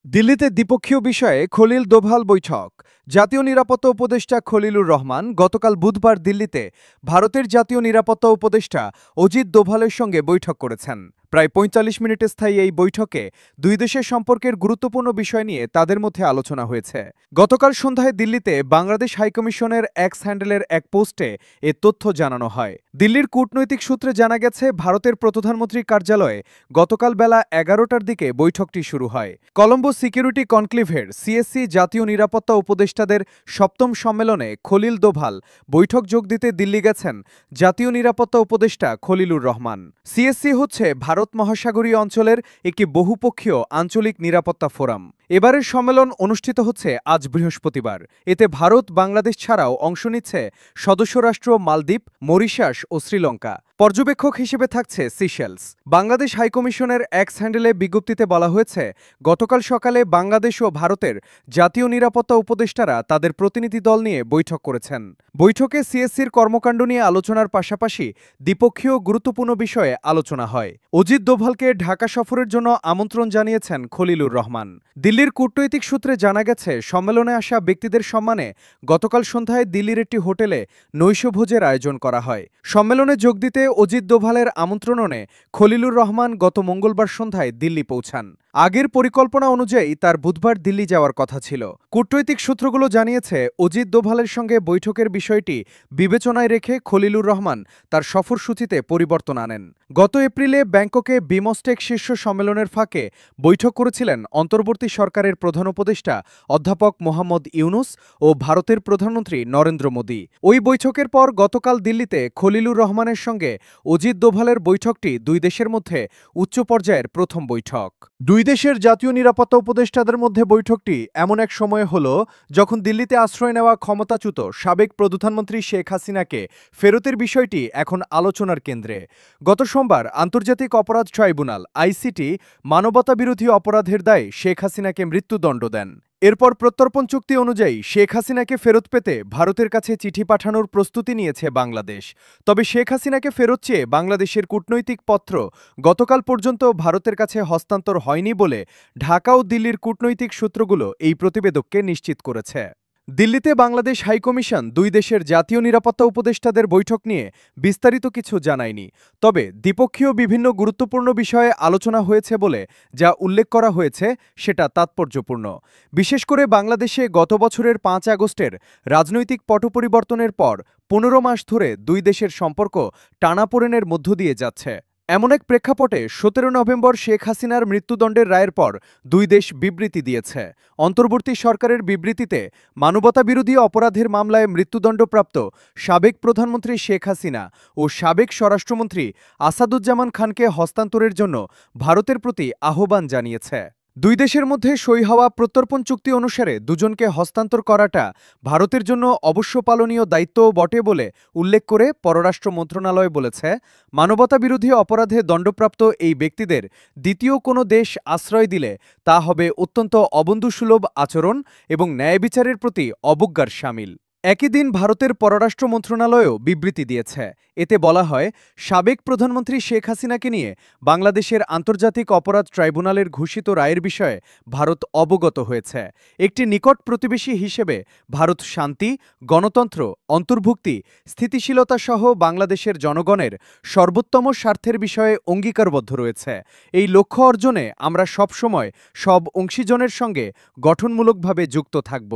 দিল্লিতে দ্বিপক্ষীয় বিষয়ে খলিল দোভাল বৈঠক। জাতীয় নিরাপত্তা উপদেষ্টা খলিলুর রহমান গতকাল বুধবার দিল্লিতে ভারতের জাতীয় নিরাপত্তা উপদেষ্টা অজিত দোভালের সঙ্গে বৈঠক করেছেন। প্রায় ৪৫ মিনিট স্থায়ী এই বৈঠকে দুই দেশের সম্পর্কের গুরুত্বপূর্ণ বিষয় নিয়ে তাদের মধ্যে আলোচনা হয়েছে। গতকাল সন্ধ্যায় দিল্লিতে বাংলাদেশ হাইকমিশনের এক্স হ্যান্ডেলের এক পোস্টে এ তথ্য জানানো হয়। দিল্লির কূটনৈতিক সূত্রে জানা গেছে, ভারতের প্রধানমন্ত্রীর কার্যালয়ে গতকাল বেলা ১১টার দিকে বৈঠকটি শুরু হয়। কলম্বো সিকিউরিটি কনক্লেভের সিএসসি জাতীয় নিরাপত্তা উপদেষ্টাদের সপ্তম সম্মেলনে খলিল দোভাল বৈঠক যোগ দিতে দিল্লি গেছেন জাতীয় নিরাপত্তা উপদেষ্টা খলিলুর রহমান। সিএসসি হচ্ছে ভারত মহাসাগরীয় অঞ্চলের একটি বহুপক্ষীয় আঞ্চলিক নিরাপত্তা ফোরাম। এবারের সম্মেলন অনুষ্ঠিত হচ্ছে আজ বৃহস্পতিবার। এতে ভারত, বাংলাদেশ ছাড়াও অংশ নিচ্ছে সদস্য রাষ্ট্র মালদ্বীপ, মরিশাস ও শ্রীলঙ্কা। পর্যবেক্ষক হিসেবে থাকছে সিশেলস। বাংলাদেশ হাইকমিশনের এক্স হ্যান্ডেলে বিজ্ঞপ্তিতে বলা হয়েছে, গতকাল সকালে বাংলাদেশ ও ভারতের জাতীয় নিরাপত্তা উপদেষ্টারা তাদের প্রতিনিধি দল নিয়ে বৈঠক করেছেন। বৈঠকে সিএসসির কর্মকাণ্ড নিয়ে আলোচনার পাশাপাশি দ্বিপক্ষীয় গুরুত্বপূর্ণ বিষয়ে আলোচনা হয়। অজিত দোভালকে ঢাকা সফরের জন্য আমন্ত্রণ জানিয়েছেন খলিলুর রহমান। দিল্লির কূটনৈতিক সূত্রে জানা গেছে, সম্মেলনে আসা ব্যক্তিদের সম্মানে গতকাল সন্ধ্যায় দিল্লির একটি হোটেলে নৈশভোজের আয়োজন করা হয়। সম্মেলনে যোগ দিতে অজিত দোভালের আমন্ত্রণে খলিলুর রহমান গত মঙ্গলবার সন্ধ্যায় দিল্লি পৌঁছান। আগের পরিকল্পনা অনুযায়ী তার বুধবার দিল্লি যাওয়ার কথা ছিল। কূটনৈতিক সূত্রগুলো জানিয়েছে, অজিত দোভালের সঙ্গে বৈঠকের বিষয়টি বিবেচনায় রেখে খলিলুর রহমান তার সফরসূচিতে পরিবর্তন আনেন। গত এপ্রিলে ব্যাংককে বিমস্টেক শীর্ষ সম্মেলনের ফাঁকে বৈঠক করেছিলেন অন্তর্বর্তী সরকারের প্রধান উপদেষ্টা অধ্যাপক মোহাম্মদ ইউনুস ও ভারতের প্রধানমন্ত্রী নরেন্দ্র মোদী। ওই বৈঠকের পর গতকাল দিল্লিতে খলিলুর রহমানের সঙ্গে অজিত দোভালের বৈঠকটি দুই দেশের মধ্যে উচ্চ পর্যায়ের প্রথম বৈঠক। দুই দেশের জাতীয় নিরাপত্তা উপদেষ্টাদের মধ্যে বৈঠকটি এমন এক সময় হল, যখন দিল্লিতে আশ্রয় নেওয়া ক্ষমতাচ্যুত সাবেক প্রধানমন্ত্রী শেখ হাসিনাকে ফেরতের বিষয়টি এখন আলোচনার কেন্দ্রে। গত সোমবার আন্তর্জাতিক অপরাধ ট্রাইব্যুনাল আইসিটি মানবতাবিরোধী অপরাধের দায়ে শেখ হাসিনাকে মৃত্যুদণ্ড দেন। এরপর প্রত্যর্পণ চুক্তি অনুযায়ী শেখ হাসিনাকে ফেরত পেতে ভারতের কাছে চিঠি পাঠানোর প্রস্তুতি নিয়েছে বাংলাদেশ। তবে শেখ হাসিনাকে ফেরত চেয়ে বাংলাদেশের কূটনৈতিক পত্র গতকাল পর্যন্ত ভারতের কাছে হস্তান্তর হয়নি বলে ঢাকা ও দিল্লির কূটনৈতিক সূত্রগুলো এই প্রতিবেদককে নিশ্চিত করেছে। দিল্লিতে বাংলাদেশ হাইকমিশন দুই দেশের জাতীয় নিরাপত্তা উপদেষ্টাদের বৈঠক নিয়ে বিস্তারিত কিছু জানায়নি। তবে দ্বিপক্ষীয় বিভিন্ন গুরুত্বপূর্ণ বিষয়ে আলোচনা হয়েছে বলে যা উল্লেখ করা হয়েছে সেটা তাৎপর্যপূর্ণ। বিশেষ করে বাংলাদেশে গত বছরের ৫ আগস্টের রাজনৈতিক পট পরিবর্তনের পর ১৫ মাস ধরে দুই দেশের সম্পর্ক টানাপোড়েনের মধ্য দিয়ে যাচ্ছে। এমন এক প্রেক্ষাপটে ১৭ নভেম্বর শেখ হাসিনার মৃত্যুদণ্ডের রায়ের পর দুই দেশ বিবৃতি দিয়েছে। অন্তর্বর্তী সরকারের বিবৃতিতে মানবতাবিরোধী অপরাধের মামলায় মৃত্যুদণ্ডপ্রাপ্ত সাবেক প্রধানমন্ত্রী শেখ হাসিনা ও সাবেক স্বরাষ্ট্রমন্ত্রী আসাদুজ্জামান খানকে হস্তান্তরের জন্য ভারতের প্রতি আহ্বান জানিয়েছে। দুই দেশের মধ্যে সই হওয়া প্রত্যর্পণ চুক্তি অনুসারে দুজনকে হস্তান্তর করাটা ভারতের জন্য অবশ্য পালনীয় দায়িত্বও বটে বলে উল্লেখ করে পররাষ্ট্র মন্ত্রণালয় বলেছে, মানবতাবিরোধী অপরাধে দণ্ডপ্রাপ্ত এই ব্যক্তিদের দ্বিতীয় কোনো দেশ আশ্রয় দিলে তা হবে অত্যন্ত অবন্ধুসুলভ আচরণ এবং ন্যায় বিচারের প্রতি অবজ্ঞার শামিল। একই দিন ভারতের পররাষ্ট্র মন্ত্রণালয়ও বিবৃতি দিয়েছে। এতে বলা হয়, সাবেক প্রধানমন্ত্রী শেখ হাসিনাকে নিয়ে বাংলাদেশের আন্তর্জাতিক অপরাধ ট্রাইব্যুনালের ঘোষিত রায়ের বিষয়ে ভারত অবগত হয়েছে। একটি নিকট প্রতিবেশী হিসেবে ভারত শান্তি, গণতন্ত্র, অন্তর্ভুক্তি, স্থিতিশীলতা সহ বাংলাদেশের জনগণের সর্বোত্তম স্বার্থের বিষয়ে অঙ্গীকারবদ্ধ রয়েছে। এই লক্ষ্য অর্জনে আমরা সবসময় সব অংশীজনের সঙ্গে গঠনমূলকভাবে যুক্ত থাকব।